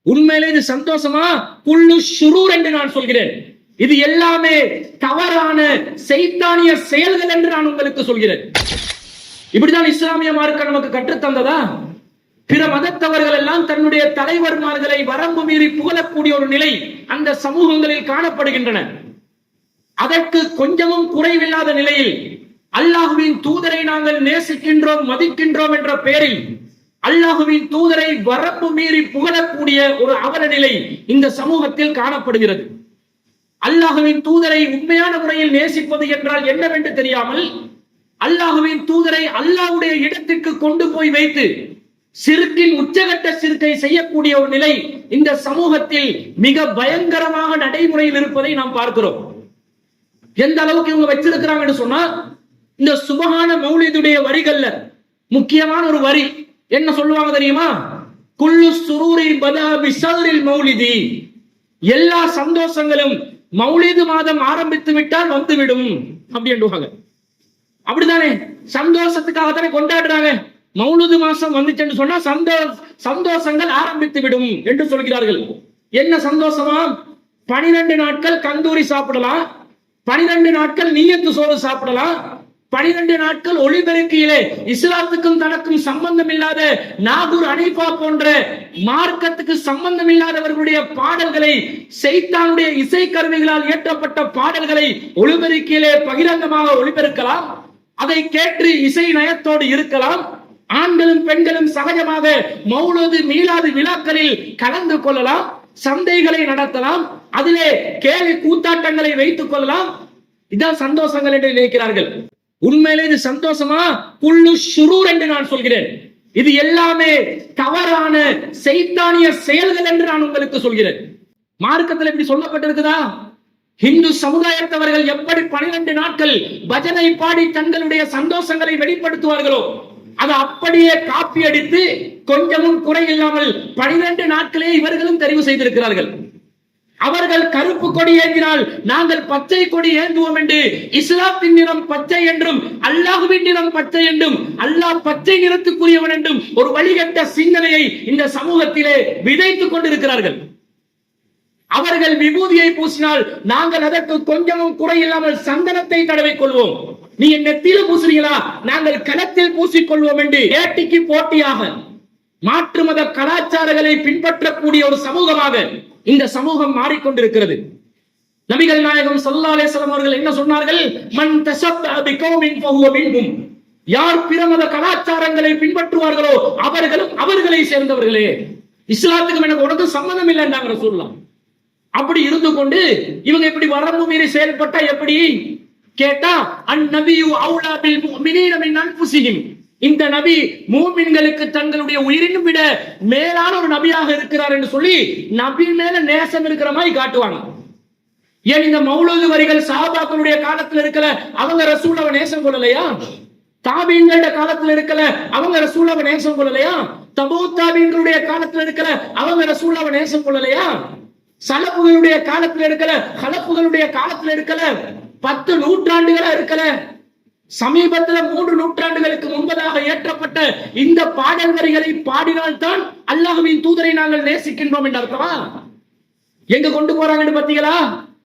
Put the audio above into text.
உண்மையிலே இது சந்தோஷமா? குல்லு ஷுரூர் என்று நான் சொல்கிறேன். இது எல்லாமே தவறான சைத்தானிய செயல்கள் என்று நான் உங்களுக்கு சொல்கிறேன். இப்படிதான் இஸ்லாமிய மார்க்கம் நமக்கு கற்றுத்தந்ததா? பிற மதத்தவர்கள் எல்லாம் தன்னுடைய தலைவர்மார்களை வரம்பு மீறி புகழக்கூடிய ஒரு நிலை அந்த சமூகங்களில் காணப்படுகின்றன. அதற்கு கொஞ்சமும் குறைவில்லாத நிலையில் அல்லாஹுவின் தூதரை நாங்கள் நேசிக்கின்றோம், மதிக்கின்றோம் என்ற பெயரில் அல்லாஹுவின் தூதரை வரம்பு மீறி புகழக்கூடிய ஒரு அவல நிலை இந்த சமூகத்தில் காணப்படுகிறது. அல்லாஹுவின் தூதரை உண்மையான முறையில் நேசிப்பது என்றால் என்னவென்று தெரியாமல் அல்லாஹுவின் தூதரை அல்லாஹ்வுடைய இடத்திற்கு கொண்டு போய் வைத்து சிறுக்கின் உச்சகட்ட சிறுக்கை செய்யக்கூடிய ஒரு நிலை இந்த சமூகத்தில் மிக பயங்கரமாக நடைமுறையில் இருப்பதை நாம் பார்க்கிறோம். எந்த அளவுக்கு இவங்க வச்சிருக்கிறாங்கன்னு சொன்னா, இந்த சுபஹான மௌலிதுடைய வரிகள்ல முக்கியமான ஒரு வரி என்ன சொல்லுவாங்க தெரியுமா? குல்லு சுரூரி பதா பிஸத்ரில் மௌலிதி, எல்லா சந்தோஷங்களும் மௌலிது மாதம் ஆரம்பித்து விட்டால் வந்துவிடும் அப்படின்றாங்க. அப்படித்தானே? சந்தோஷத்துக்காகத்தானே கொண்டாடுறாங்க. மௌலிது மாசம் வந்துச்சுன்னு சொன்னா சந்தோஷங்கள் ஆரம்பித்து விடும் என்று சொல்கிறார்கள். என்ன சந்தோஷமா? 12 நாட்கள் கந்தூரி சாப்பிடலாம், 12 நாட்கள் நீயத்து சோறு சாப்பிடலாம், 12 நாட்கள் ஒளிபெருக்கியிலே இஸ்லாத்துக்கும் தனக்கும் சம்பந்தம் இல்லாத நாகூர் அனிஃபா போன்ற மார்க்கத்துக்கு சம்பந்தம் இல்லாதவர்களுடைய பாடல்களை, சைத்தானுடைய இசை கருவிகளால் இயற்றப்பட்ட பாடல்களை ஒளிபெருக்கியிலே பகிரங்கமாக ஒளிபெருக்கலாம். அதை கேட்டு இசை நயத்தோடு இருக்கலாம். ஆண்களும் பெண்களும் சகஜமாக மௌலூது மீலாது விழாக்களில் கலந்து கொள்ளலாம், சந்தைகளை நடத்தலாம், அதிலே கேலி கூத்தாட்டங்களை வைத்துக் கொள்ளலாம். இதான் சந்தோஷங்கள் என்று நினைக்கிறார்கள். உண்மையிலே இது சந்தோஷமா? குல்லு ஷுரூர் என்று நான் சொல்கிறேன். இது எல்லாமே தவறான சைத்தானிய செயல்கள் என்று நான் உங்களுக்கு சொல்கிறேன். மார்க்கத்தில் இப்படி சொல்லப்பட்டிருக்குதா? இந்து சமுதாயத்தவர்கள் எப்படி 12 நாட்கள் பஜனை பாடி தங்களுடைய சந்தோஷங்களை வெளிப்படுத்துவார்களோ அதை அப்படியே காப்பி அடித்து கொஞ்சமும் குறை இல்லாமல் 12 நாட்களே இவர்களும் தெரிவு செய்திருக்கிறார்கள். அவர்கள் கருப்பு கொடி ஏந்தினால் நாங்கள் பச்சை கொடி ஏந்துவோம் என்று, இஸ்லாத்தின் நிறம் பச்சை என்றும் அல்லாஹ்வின் நிறம் பச்சை என்றும் அல்லாஹ் பச்சை நிறத்துக்குரியவன் என்றும் ஒரு வழிகட்ட சிந்தனையை இந்த சமூகத்திலே விதைத்துக் கொண்டிருக்கிறார்கள். அவர்கள் விபூதியை பூசினால் நாங்கள் அதற்கு கொஞ்சமும் குறை இல்லாமல் சந்தனத்தை தடவிக் கொள்வோம். நீங்க நெத்தியில பூசுறீங்களா, நாங்கள் கணத்தில் பூசிக்கொள்வோம் என்று ஏட்டிக்கு போட்டியாக மாற்று மத கலாச்சாரங்களை பின்பற்றக்கூடிய ஒரு சமூகமாக இந்த சமூகம் மாறிக்கொண்டிருக்கிறது. நபிகள் நாயகம் ஸல்லல்லாஹு அலைஹி வஸல்லம் அவர்கள் என்ன சொன்னார்கள்? மன் தஷப்பஹ பிகௌமின் ஃபஹுவ மின்ஹும், யார் பிற மத கலாச்சாரங்களை பின்பற்றுவார்களோ அவர்களும் அவர்களை சேர்ந்தவர்களே. இஸ்லாத்துக்கு எனக்கு உனக்கு சம்பந்தம் இல்லைன்னாங்க ரசூலுல்லாஹ். அப்படி இருந்து கொண்டு இவங்க இப்படி வரம்பு மீறி செயல்பட்டா எப்படி கேட்டா, அந்நபியு அவுலா பில் முஃமினீன மின் அன்ஃபுஸிஹிம், இந்த நபி மூமின்களுக்கு தங்களுடைய உயிரினும் விட மேலான ஒரு நபியாக இருக்கிறார் என்று சொல்லி நபி மேல நேசம் இருக்கிற மாதிரி காட்டுவாங்க. ஏன் இந்த மௌலூது வரிகள் சஹாபாக்களுடைய காலத்துல இருக்கல, அவங்க ரசூலுல்லாஹ் நேசம் கொள்ளலையா? தாபீன்களுடைய காலத்துல இருக்கல, அவங்க ரசூலுல்லாஹ் நேசம் கொள்ளலையா? தபூ தாபீன்களுடைய காலத்துல இருக்கல, அவங்க ரசூலுல்லாஹ் நேசம் கொள்ளலையா? சலப்புகளுடைய காலத்துல இருக்கல, ஹலப்புகளுடைய காலத்துல இருக்கல, 10 நூற்றாண்டுகளா இருக்கல, சமீபத்துல 3 நூற்றாண்டுகளுக்கு முன்பதாக ஏற்றப்பட்ட இந்த பாடல் வரிகளை பாடினால்தான் அல்லாஹ்வின் தூதரை நாங்கள் நேசிக்கின்றோம் என்று அர்த்தமா? எங்க கொண்டு போறாங்கன்னு பாத்தீங்களா?